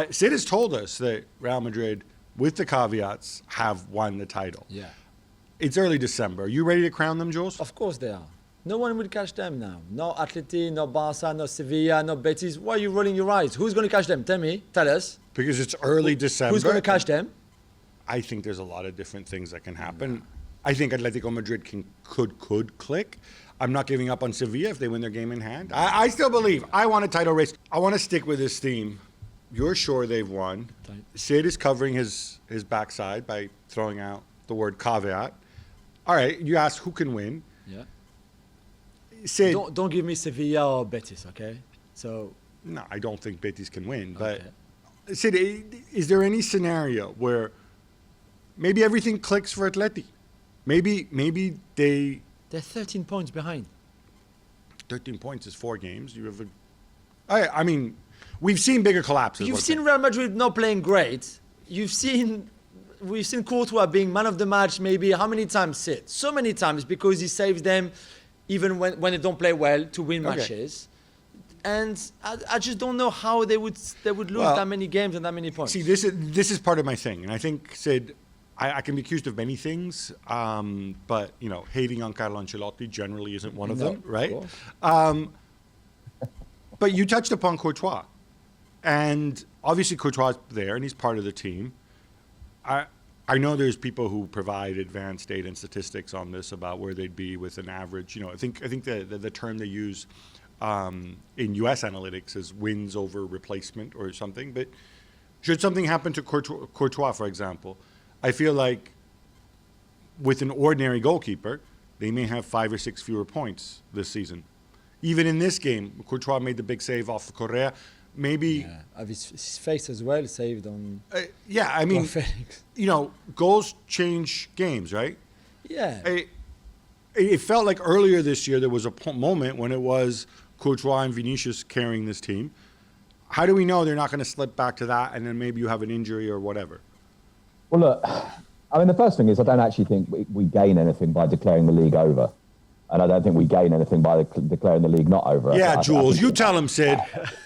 Sid has told us that Real Madrid, with the caveats, have won the title. Yeah. It's early December. Are you ready to crown them, Jules? Of course they are. No one will catch them now. No Atleti, no Barca, no Sevilla, no Betis. Why are you rolling your eyes? Who's going to catch them? Tell us. Because it's early December. Who's going to catch them? I think there's a lot of different things that can happen. I think Atletico Madrid could click. I'm not giving up on Sevilla if they win their game in hand. I still believe. I want a title race. I want to stick with this theme. You're sure they've won. Sid is covering his backside by throwing out the word caveat. All right, you asked who can win. Yeah. Sid, don't give me Sevilla or Betis, okay? So. No, I don't think Betis can win. But Sid, is there any scenario where maybe everything clicks for Atleti? Maybe they're 13 points behind. 13 points is 4 games. You have I mean, we've seen bigger collapses. You've seen Real Madrid not playing great. We've seen Courtois being man of the match maybe how many times, Sid? So many times because he saves them even when they don't play well to win matches. And I just don't know how they would lose that many games and that many points. See, this is part of my thing. And I think, Sid, I can be accused of many things, but, hating on Carlo Ancelotti generally isn't one of them, right? But you touched upon Courtois. And obviously Courtois is there, and he's part of the team. I know there's people who provide advanced data and statistics on this about where they'd be with an average. I think the term they use in U.S. analytics is wins over replacement or something. But should something happen to Courtois, for example, I feel like with an ordinary goalkeeper, they may have 5 or 6 fewer points this season. Even in this game, Courtois made the big save off of Correa. Maybe his face as well saved on. I mean, goals change games, right? Yeah. It felt like earlier this year there was a moment when it was Courtois and Vinícius carrying this team. How do we know they're not going to slip back to that, and then maybe you have an injury or whatever? Well, look, I mean, the first thing is I don't actually think we gain anything by declaring the league over. And I don't think we gain anything by declaring the league not over. Yeah, Jules, you tell him, Sid.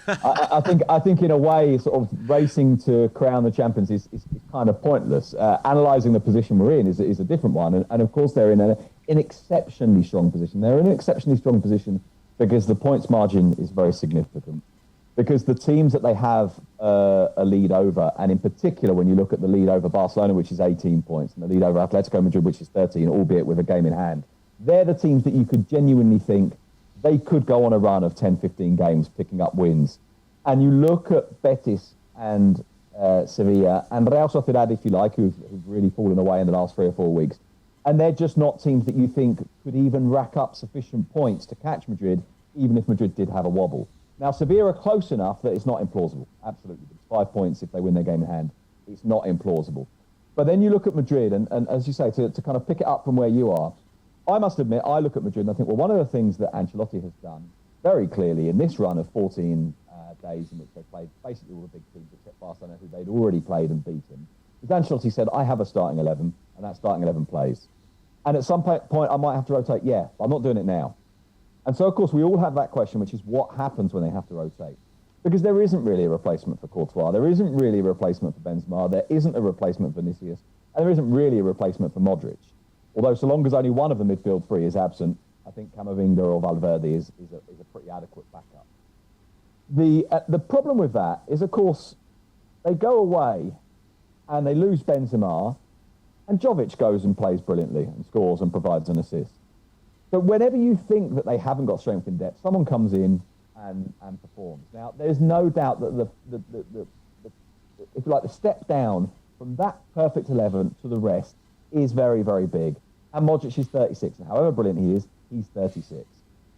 I think in a way, sort of racing to crown the champions is kind of pointless. Analysing the position we're in is a different one. And of course, they're in an exceptionally strong position. They're in an exceptionally strong position because the points margin is very significant. Because the teams that they have a lead over, and in particular, when you look at the lead over Barcelona, which is 18 points, and the lead over Atletico Madrid, which is 13, albeit with a game in hand, they're the teams that you could genuinely think they could go on a run of 10, 15 games picking up wins. And you look at Betis and Sevilla and Real Sociedad, if you like, who've really fallen away in the last 3 or 4 weeks. And they're just not teams that you think could even rack up sufficient points to catch Madrid, even if Madrid did have a wobble. Now, Sevilla are close enough that it's not implausible. Absolutely. It's 5 points if they win their game in hand. It's not implausible. But then you look at Madrid, and as you say, to kind of pick it up from where you are, I must admit, I look at Madrid and I think, well, one of the things that Ancelotti has done very clearly in this run of 14 days in which they played basically all the big teams except Barcelona, who they'd already played and beaten, is Ancelotti said, I have a starting 11, and that starting 11 plays. And at some point, I might have to rotate. Yeah, but I'm not doing it now. And so, of course, we all have that question, which is what happens when they have to rotate? Because there isn't really a replacement for Courtois. There isn't really a replacement for Benzema. There isn't a replacement for Vinícius. And there isn't really a replacement for Modric. Although, so long as only one of the midfield three is absent, I think Camavinga or Valverde is a pretty adequate backup. The problem with that is, of course, they go away and they lose Benzema, and Jovic goes and plays brilliantly and scores and provides an assist. So whenever you think that they haven't got strength in depth, someone comes in and performs. Now, there's no doubt that if you like, the step down from that perfect 11 to the rest is very, very big. And Modric is 36, and however brilliant he is, he's 36.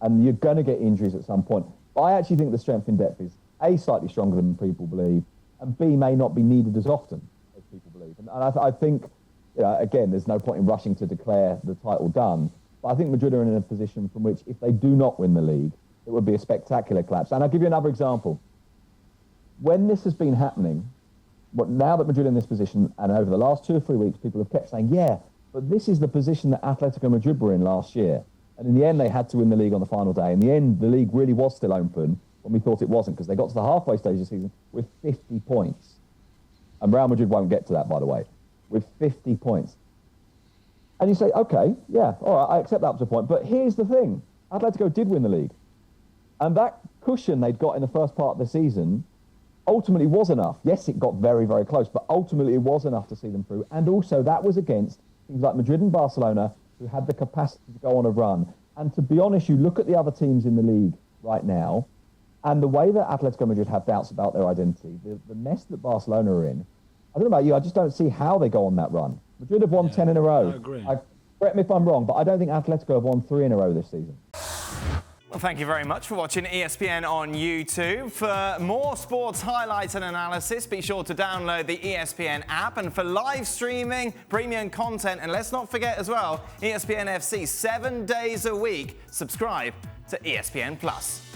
And you're going to get injuries at some point. But I actually think the strength in depth is, A, slightly stronger than people believe, and B, may not be needed as often as people believe. And I think, again, there's no point in rushing to declare the title done. But I think Madrid are in a position from which, if they do not win the league, it would be a spectacular collapse. And I'll give you another example. When this has been happening, now that Madrid are in this position, and over the last 2 or 3 weeks, people have kept saying, yeah, but this is the position that Atletico Madrid were in last year. And in the end, they had to win the league on the final day. In the end, the league really was still open. when we thought it wasn't, because they got to the halfway stage of the season with 50 points. And Real Madrid won't get to that, by the way, with 50 points. And you say, okay, yeah, all right, I accept that up to a point. But here's the thing. Atletico did win the league. And that cushion they'd got in the first part of the season ultimately was enough. Yes, it got very, very close, but ultimately it was enough to see them through. And also that was against teams like Madrid and Barcelona, who had the capacity to go on a run. And to be honest, you look at the other teams in the league right now, and the way that Atletico Madrid have doubts about their identity, the mess that Barcelona are in, I don't know about you, I just don't see how they go on that run. Madrid have won 10 in a row. I agree. Correct me if I'm wrong, but I don't think Atletico have won 3 in a row this season. Well, thank you very much for watching ESPN on YouTube. For more sports highlights and analysis, be sure to download the ESPN app. And for live streaming, premium content, and let's not forget as well, ESPN FC 7 days a week. Subscribe to ESPN Plus.